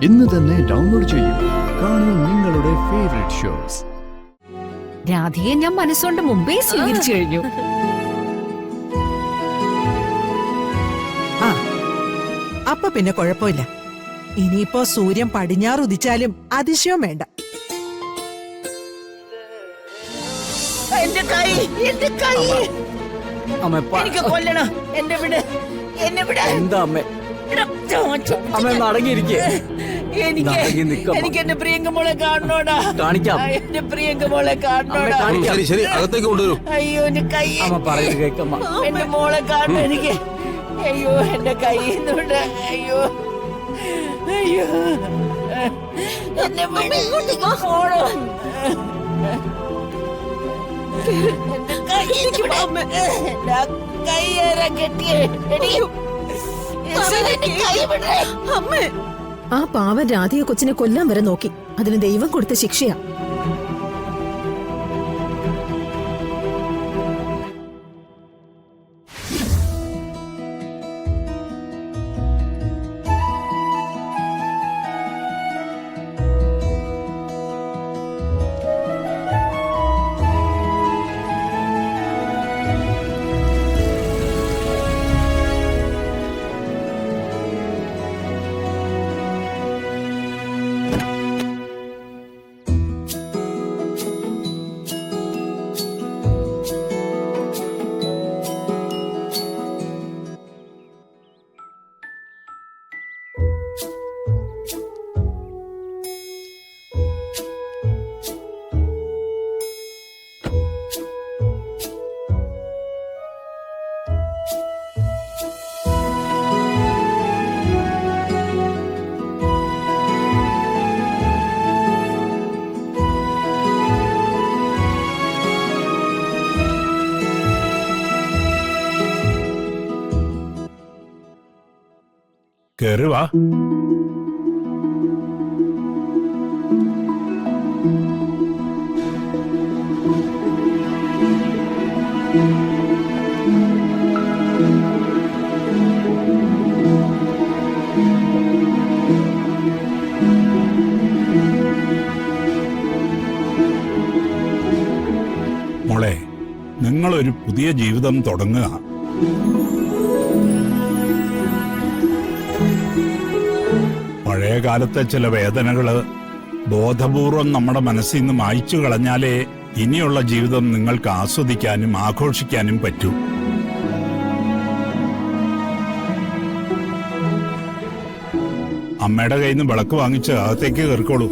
ഇന്ന് തന്നെ ഡൗൺലോഡ് ചെയ്യൂ. കാണൂ നിങ്ങളുടെ ഫേവറേറ്റ് ഷോസ്. രാധിയെ ഞാൻ മനസ്സുകൊണ്ട് മുമ്പേ സ്വീകരിച്ചു കഴിഞ്ഞു. അപ്പൊ പിന്നെ കുഴപ്പമില്ല. ഇനിയിപ്പോ സൂര്യൻ പടിഞ്ഞാറ് ഉദിച്ചാലും അതിശയം വേണ്ട. എന്റെ കൈ എനിക്ക് കൊല്ലണം. എന്നെ വിട്, എന്നെ വിട്. എന്താ അമ്മേ? അമ്മ അടങ്ങിയിരിക്കേ. എനിക്ക് എന്റെ പ്രിയങ്കമോളെ കാണണോടാ. കാണിക്കാം. എന്റെ പ്രിയങ്കമോളെ കാണണോടാ. ശരി, അകത്തേക്ക് കൊണ്ടുവരൂ. അയ്യോ എന്റെ കൈ. അമ്മ പറയുന്നത് കേക്കമ്മ. എന്റെ മോളെ കാണണം എനിക്ക്. അയ്യോ എന്റെ കൈ. അയ്യോ അയ്യോ എന്നെ പോണോ. ആ പാവൻ രാധിക കൊച്ചിനെ കൊല്ലാൻ വരെ നോക്കി. അതിന് ദൈവം കൊടുത്ത ശിക്ഷയാ. കേറി വാ. മോളെ, നിങ്ങളൊരു പുതിയ ജീവിതം തുടങ്ങുക. പഴയ കാലത്തെ ചില വേദനകള് ബോധപൂർവം നമ്മുടെ മനസ്സിൽ നിന്ന് മായ്ച്ചു കളഞ്ഞാലേ ഇനിയുള്ള ജീവിതം നിങ്ങൾക്ക് ആസ്വദിക്കാനും ആഘോഷിക്കാനും പറ്റൂ. അമ്മയുടെ കയ്യിൽ നിന്ന് വിളക്ക് വാങ്ങിച്ച് അകത്തേക്ക് കയറിക്കോളൂ.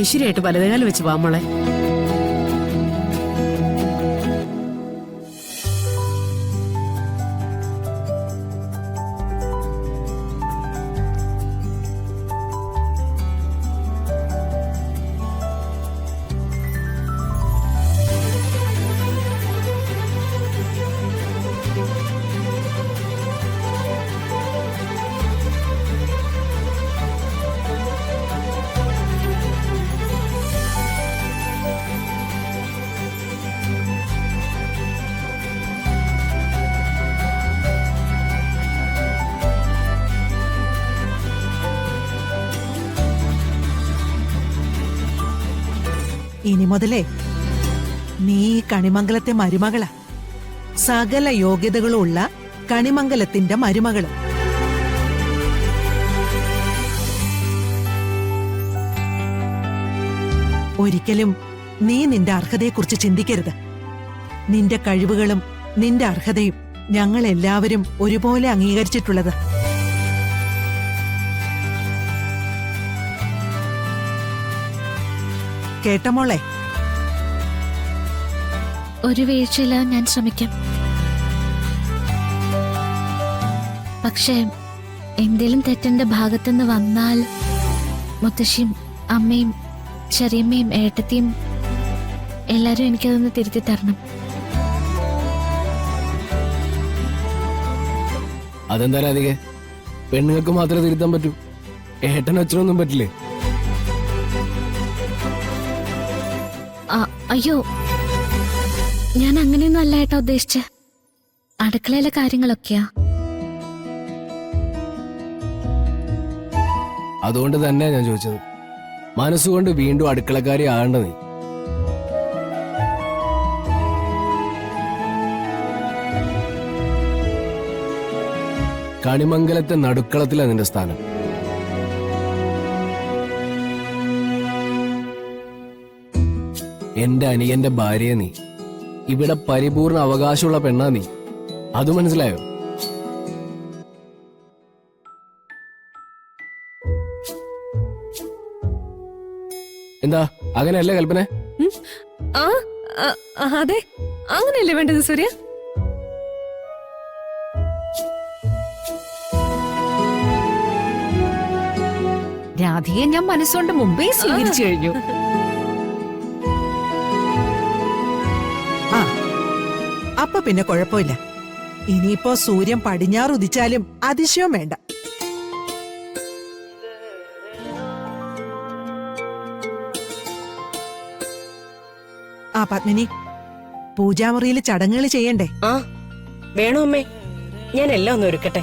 ഐശ്വര്യമായിട്ട് വലതുകാലം വെച്ച് വാ മോളെ. ഇനി മുതലേ നീ കണിമംഗലത്തെ മരുമകളാ. സകല യോഗ്യതകളുള്ള കണിമംഗലത്തിന്റെ മരുമകള്. ഒരിക്കലും നീ നിന്റെ അർഹതയെക്കുറിച്ച് ചിന്തിക്കരുത്. നിന്റെ കഴിവുകളും നിന്റെ അർഹതയും ഞങ്ങൾ എല്ലാവരും ഒരുപോലെ അംഗീകരിച്ചിട്ടുള്ളത്. കേട്ടമോളെ? ഒരു വീഴ്ചയില്ലാതെ ഞാൻ ശ്രമിക്കാം. പക്ഷേ എന്തേലും തെറ്റെന്റെ ഭാഗത്തുനിന്ന് വന്നാൽ മുത്തശ്ശിയും അമ്മയും ചെറിയമ്മയും ഏട്ടത്തിയും എല്ലാരും എനിക്കതൊന്ന് തിരുത്തി തരണം. അതെന്താ രാധികെ, പെണ്ണുങ്ങൾക്ക് മാത്രമേ തിരുത്താൻ പറ്റൂ, ഏട്ടനും അച്ഛനൊന്നും പറ്റില്ലേ? അയ്യോ, ഞാൻ അങ്ങനെയൊന്നും അല്ല ഏട്ടാ ഉദ്ദേശിച്ച. അടുക്കളയിലെ കാര്യങ്ങളൊക്കെയാ. അതുകൊണ്ട് തന്നെയാ ഞാൻ ചോദിച്ചത്. മനസ്സുകൊണ്ട് വീണ്ടും അടുക്കളക്കാരി ആകണ്ട നീ. കണിമംഗലത്തെ നടുക്കളത്തിലാ നിന്റെ സ്ഥാനം. എന്റെ അനിയന്റെ ഭാര്യയെ നീ. ഇവിടെ പരിപൂർണ അവകാശമുള്ള പെണ്ണാ നീ. അത് മനസ്സിലായോ? എന്താ അങ്ങനെയല്ലേ കൽപ്പന? അതെ, അങ്ങനെയല്ലേ വേണ്ടത് സൂര്യ. രാധികയെ ഞാൻ മനസ്സുകൊണ്ട് മുമ്പേ സ്വീകരിച്ചു കഴിഞ്ഞു. ആ, അപ്പൊ പിന്നെ കുഴപ്പമില്ല. ഇനിയിപ്പോ സൂര്യൻ പടിഞ്ഞാറുദിച്ചാലും അതിശയം വേണ്ട. ആ പത്മിനി, പൂജാമുറിയിൽ ചടങ്ങുകൾ ചെയ്യണ്ടേ? വേണോ അമ്മേ? ഞാൻ എല്ലാം ഒന്ന് ഒരുക്കട്ടെ.